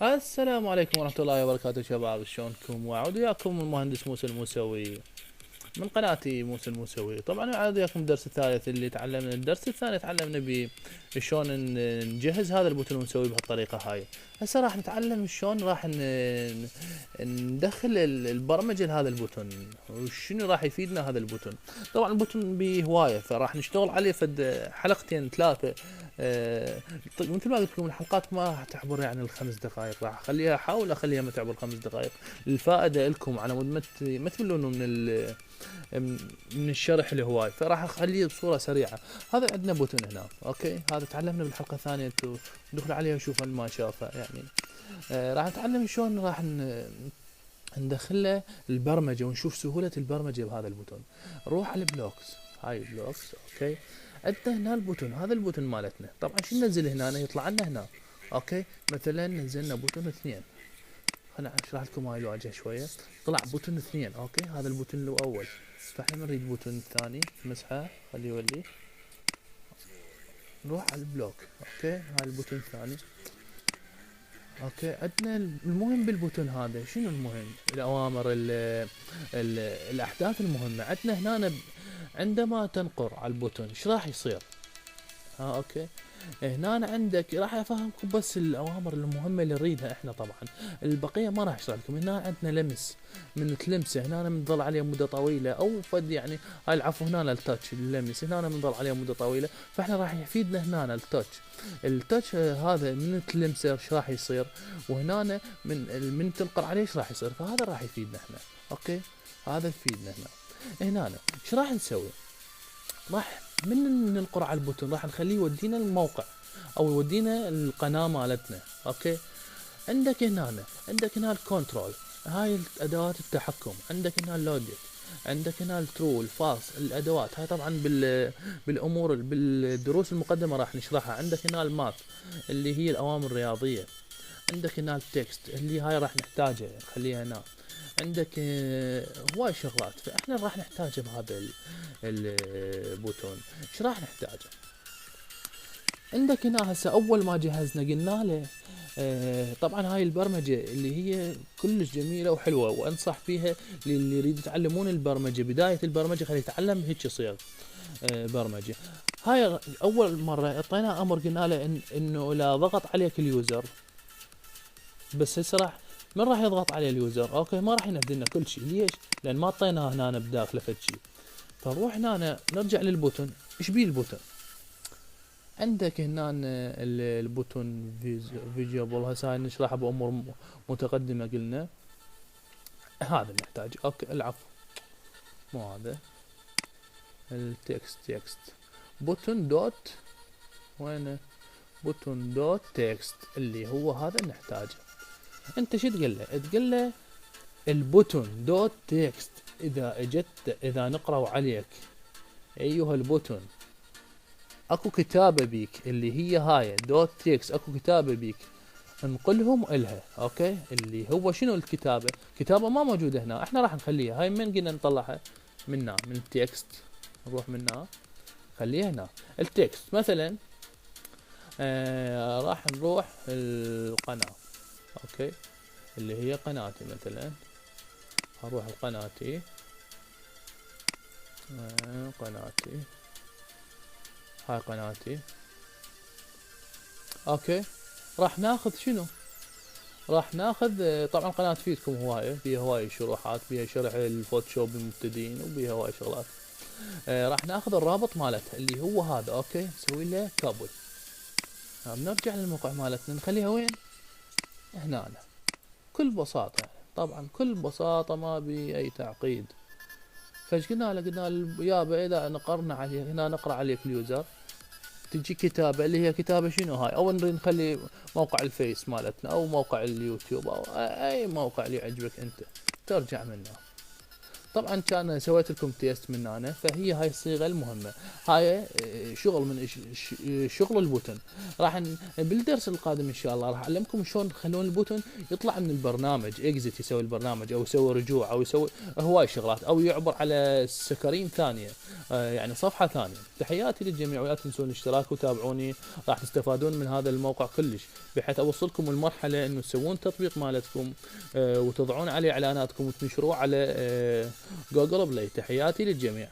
السلام عليكم ورحمة الله وبركاته شباب، شلونكم؟ وأعود وياكم المهندس موسى الموسوي من قناتي موسى الموسوي. طبعا أعود وياكم الدرس الثالث اللي تعلمنا. الدرس الثاني تعلمنا شلون نجهز هذا البوتون ونسويه بهالطريقة هاي. هسه راح نتعلم شلون راح ندخل البرمجة لهذا البوتون، وشنو راح يفيدنا هذا البوتون. طبعا البوتون بهواية، فراح نشتغل عليه فد حلقتين ثلاثة. مثل ما قلت لكم الحلقات ما راح تعبر يعني ال5 دقائق، راح اخليها، احاول اخليها ما تعبر 5 دقائق للفائده لكم، على مود ما تملون من الشرح الهواي، فراح اخليه بصوره سريعه. هذا عندنا بوتون هنا، اوكي. هذا تعلمنا بالحلقه الثانيه، انتم ندخل عليها وشوفوا ما شافه يعني. راح نتعلم شلون راح ندخل له البرمجه ونشوف سهوله البرمجه بهذا البوتون. نروح على البلوكس، هاي البلوكس، اوكي. عندنا هنا البوتون، هذا البوتون مالتنا. طبعا شو ننزل هنا؟ يطلع لنا هنا، اوكي. مثلا نزلنا بوتون 2. خلنا اشرح لكم هاي الواجهه شويه. طلع بوتون 2، اوكي. هذا البوتون الاول، فاحنا نريد بوتون الثاني، مسحه خليه يولي. نروح على البلوك، اوكي. هاي البوتون الثاني، اوكي. عندنا المهم بالبوتون هذا شنو المهم؟ الاوامر الاحداث المهمه عندنا هنا. عندما تنقر على البوتون ايش راح يصير؟ اوكي. هنا عندك راح افهمكم بس الاوامر المهمه اللي نريدها احنا. طبعا البقيه ما راح اشرح لكم. هنا عندنا لمس، من تلمسه هنا بنظل عليه مده طويله، او فد يعني هاي العفو. هنا التاتش، اللمس هنا بنظل عليه مده طويله، فاحنا راح يفيدنا هنا التاتش. التاتش هذا من تلمسه ايش راح يصير، وهنا من تنقر عليه ايش راح يصير، فهذا راح يفيدنا احنا، اوكي. هذا يفيدنا هنا ايش راح نسوي؟ راح من ننقر على البوتون راح نخليه يودينا الموقع او يودينا القناه مالتنا، اوكي. عندك هنا الكنترول، هاي ادوات التحكم. عندك هنا اللوجيك، عندك هنا الترو الفاس، الادوات هاي طبعا بالامور بالدروس المقدمه راح نشرحها. عندك هنا الماث اللي هي الاوامر الرياضيه. عندك هنا التكست اللي هاي راح نحتاجها، نخليها هنا. عندك هواي شغلات، فاحنا راح نحتاجه بهذا البوتون. ايش راح نحتاجه؟ عندك هنا هسه اول ما جهزنا قلنا له طبعا هاي البرمجه اللي هي كلش جميله وحلوه، وانصح فيها للي يريد يتعلمون البرمجه. بدايه البرمجه خليه يتعلم هيك صيغ برمجه. هاي اول مره اعطينا امر قلنا له انه لا ضغط عليك اليوزر، بس هسه من راح يضغط عليه اليوزر؟ اوكي، ما راح ينفذ لنا كل شيء. ليش؟ لان ما اعطيناه هنا بداخله فد شيء. فنروح هنا نرجع للبوتون. ايش بيه البوتون؟ عندك هنا البوتون فيجيبل. هسه نشرحها بامور متقدمه. قلنا هذا نحتاج، اوكي. العفو، مو هذا التكست بوتون دوت، وين بوتون دوت تكست اللي هو هذا نحتاجه. انت شو تقول له؟ تقول له البوتون دوت تكست. اذا نقرأ عليك ايها البوتون اكو كتابة بيك اللي هي هاي دوت تكست، اكو كتابة بيك، انقلهم الها، اوكي. اللي هو شنو الكتابة؟ كتابة ما موجودة هنا، احنا راح نخليها. هاي من قلنا نطلعها من التكست. نروح منها خليها هنا التكست. مثلا راح نروح القناة، اوكي، اللي هي قناتي. مثلا اروح لقناتي، هاي قناتي، اوكي. راح ناخذ شنو؟ راح ناخذ طبعا قناة تفيدكم هواية، فيها هواية شروحات، فيها شرح الفوتوشوب للمبتدئين، وبيها هواية شغلات. راح ناخذ الرابط مالتها اللي هو هذا، اوكي. نسوي له كابل. بنرجع للموقع مالتنا، نخليها وين؟ هنا. كل بساطة، طبعا كل بساطة، ما بي اي تعقيد. فايش قلنا له؟ قلنا له يابا اذا نقرنا عليه هنا، نقرا عليك اليوزر، تجي كتابة اللي هي كتابة شنو هاي، او نريد نخلي موقع الفيس مالتنا، او موقع اليوتيوب، او اي موقع اللي يعجبك انت، ترجع منه. طبعا كان سويت لكم تيست من هنا، فهي هاي الصيغه المهمه. هاي شغل من شغل البوتن. بالدرس القادم ان شاء الله راح اعلمكم شلون تخلون البوتن يطلع من البرنامج، اكزit يسوي البرنامج، او يسوي رجوع، او يسوي هواي شغلات، او يعبر على سكرين ثانيه، يعني صفحه ثانيه. تحياتي للجميع، ولا تنسون الاشتراك وتابعوني، راح تستفادون من هذا الموقع كلش، بحيث اوصلكم المرحله انه تسوون تطبيق مالتكم وتضعون عليه اعلاناتكم وتنشروه على جوجل بلاي. تحياتي للجميع.